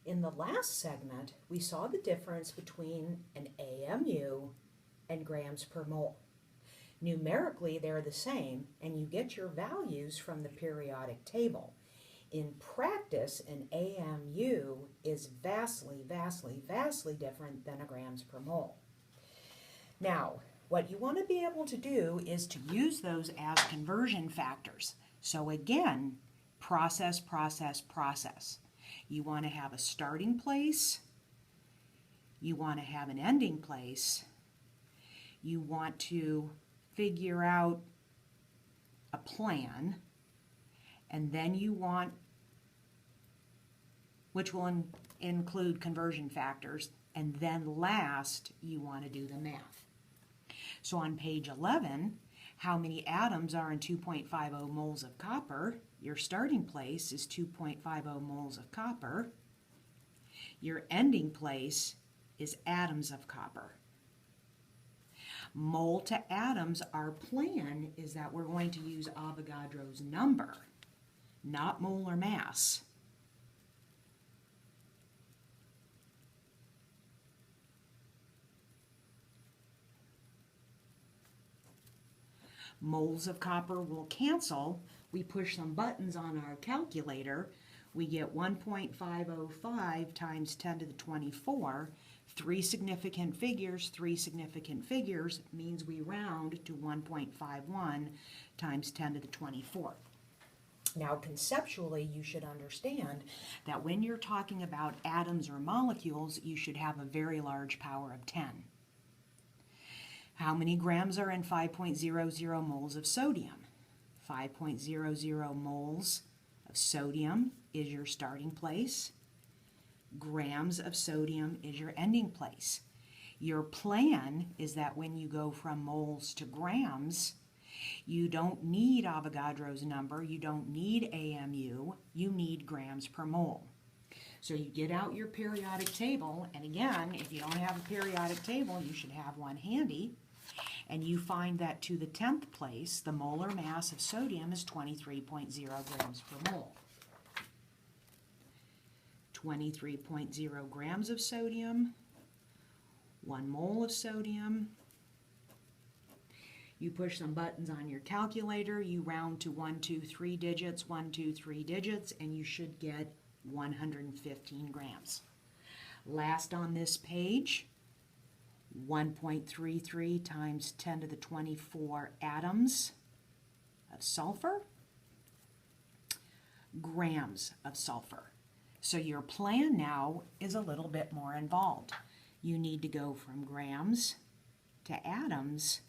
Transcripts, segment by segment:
In the last segment, we saw the difference between an AMU and grams per mole. Numerically, they're the same, and you get your values from the periodic table. In practice, an AMU is vastly, vastly, vastly different than a grams per mole. Now, what you want to be able to do is to use those as conversion factors. So again, process, process, process. You want to have a starting place. You want to have an ending place. You want to figure out a plan. And then you want, which will include conversion factors. And then last, you want to do the math. So on page 11, how many atoms are in 2.50 moles of copper? Your starting place is 2.50 moles of copper. Your ending place is atoms of copper. Mole to atoms, our plan is that we're going to use Avogadro's number, not molar mass. Moles of copper will cancel. We push some buttons on our calculator. We get 1.505 times 10 to the 24. Three significant figures means we round to 1.51 times 10 to the 24. Now, conceptually, you should understand that when you're talking about atoms or molecules, you should have a very large power of 10. How many grams are in 5.00 moles of sodium? 5.00 moles of sodium is your starting place. Grams of sodium is your ending place. Your plan is that when you go from moles to grams, you don't need Avogadro's number, you don't need AMU, you need grams per mole. So you get out your periodic table, and again, if you don't have a periodic table, you should have one handy. And you find that to the 10th place, the molar mass of sodium is 23.0 grams per mole. 23.0 grams of sodium, 1 mole of sodium. You push some buttons on your calculator, you round to 1, 2, 3 digits, 1, 2, 3 digits, and you should get 115 grams. Last on this page, 1.33 times 10 to the 24 atoms of sulfur, grams of sulfur. So your plan now is a little bit more involved. You need to go from grams to atoms,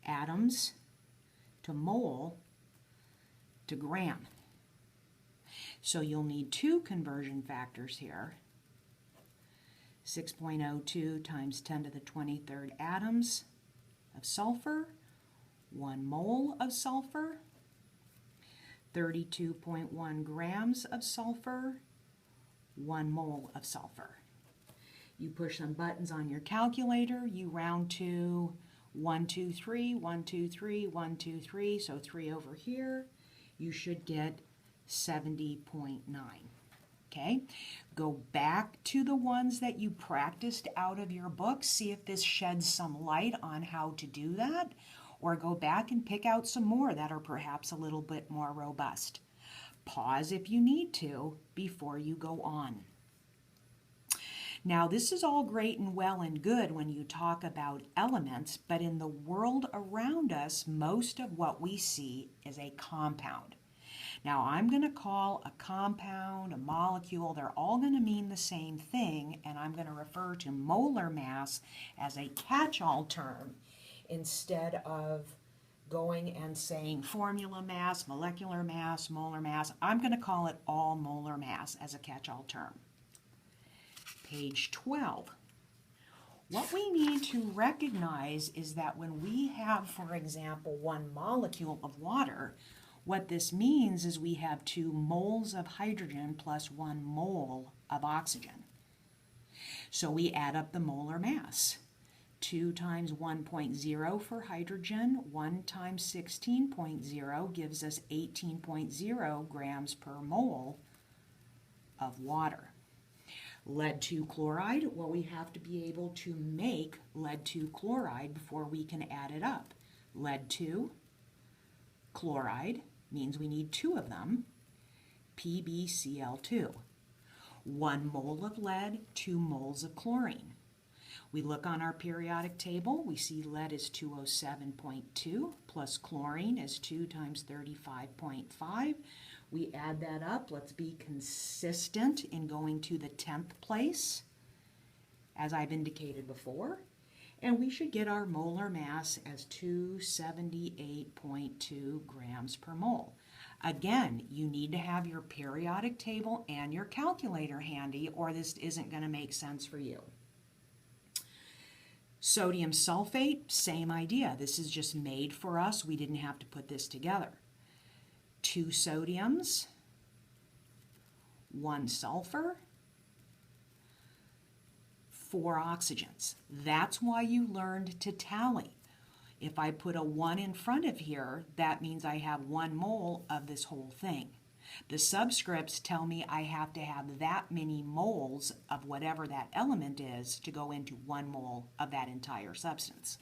atoms to mole to gram. So you'll need two conversion factors here. 6.02 times 10 to the 23rd atoms of sulfur, 1 mole of sulfur, 32.1 grams of sulfur, 1 mole of sulfur. You push some buttons on your calculator, you round to 1, 2, 3, 1, 2, 3, 1, 2, 3, so 3 over here. You should get 70.9. Okay, go back to the ones that you practiced out of your book, see if this sheds some light on how to do that, or go back and pick out some more that are perhaps a little bit more robust. Pause if you need to before you go on. Now, this is all great and well and good when you talk about elements, but in the world around us, most of what we see is a compound. Now, I'm going to call a compound, a molecule, they're all going to mean the same thing, and I'm going to refer to molar mass as a catch-all term instead of going and saying formula mass, molecular mass, molar mass. I'm going to call it all molar mass as a catch-all term. Page 12. What we need to recognize is that when we have, for example, 1 molecule of water, what this means is we have 2 moles of hydrogen plus 1 mole of oxygen. So we add up the molar mass. 2 times 1.0 for hydrogen, 1 times 16.0 gives us 18.0 grams per mole of water. Lead 2 chloride, well, we have to be able to make lead 2 chloride before we can add it up. Lead 2 chloride means we need 2 of them, PbCl2. 1 mole of lead, 2 moles of chlorine. We look on our periodic table, we see lead is 207.2 plus chlorine is 2 times 35.5. We add that up. Let's be consistent in going to the 10th place, as I've indicated before. And we should get our molar mass as 278.2 grams per mole. Again, you need to have your periodic table and your calculator handy, or this isn't going to make sense for you. Sodium sulfate, same idea. This is just made for us. We didn't have to put this together. 2 sodiums, 1 sulfur, 4 oxygens. That's why you learned to tally. If I put a 1 in front of here, that means I have 1 mole of this whole thing. The subscripts tell me I have to have that many moles of whatever that element is to go into 1 mole of that entire substance.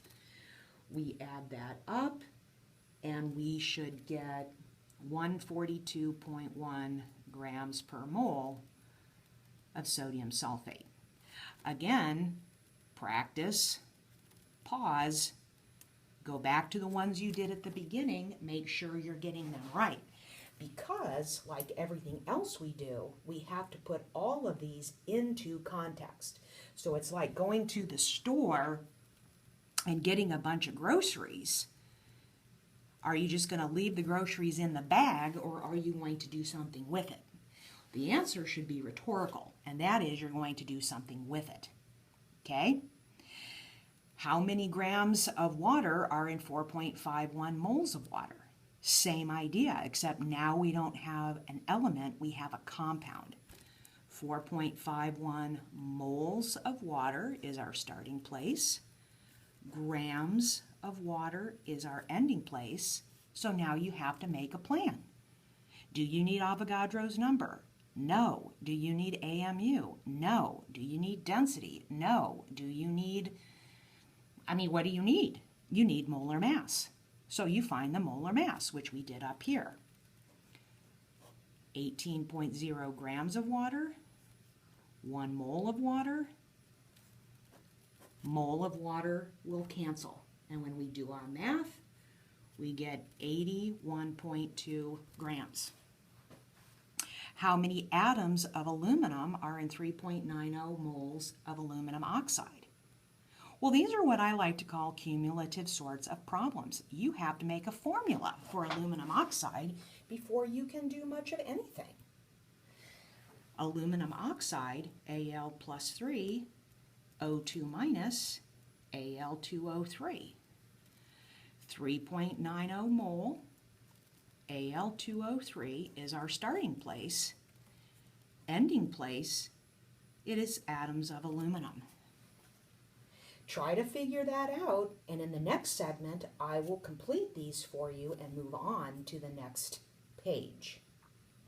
We add that up, and we should get 142.1 grams per mole of sodium sulfate. Again, practice, pause, go back to the ones you did at the beginning, make sure you're getting them right. Because, like everything else we do, we have to put all of these into context. So it's like going to the store and getting a bunch of groceries. Are you just going to leave the groceries in the bag, or are you going to do something with it? The answer should be rhetorical, and that is you're going to do something with it. Okay? How many grams of water are in 4.51 moles of water? Same idea, except now we don't have an element, we have a compound. 4.51 moles of water is our starting place. Grams of water is our ending place. So now you have to make a plan. Do you need Avogadro's number? No. Do you need AMU? No. Do you need density? No. Do you need, what do you need? You need molar mass. So you find the molar mass, which we did up here. 18.0 grams of water, 1 mole of water. Mole of water will cancel. And when we do our math, we get 81.2 grams. How many atoms of aluminum are in 3.90 moles of aluminum oxide? Well, these are what I like to call cumulative sorts of problems. You have to make a formula for aluminum oxide before you can do much of anything. Aluminum oxide, Al plus 3, O2 minus, Al2O3. 3.90 mole, Al2O3 is our starting place. Ending place, it is atoms of aluminum. Try to figure that out, and in the next segment, I will complete these for you and move on to the next page.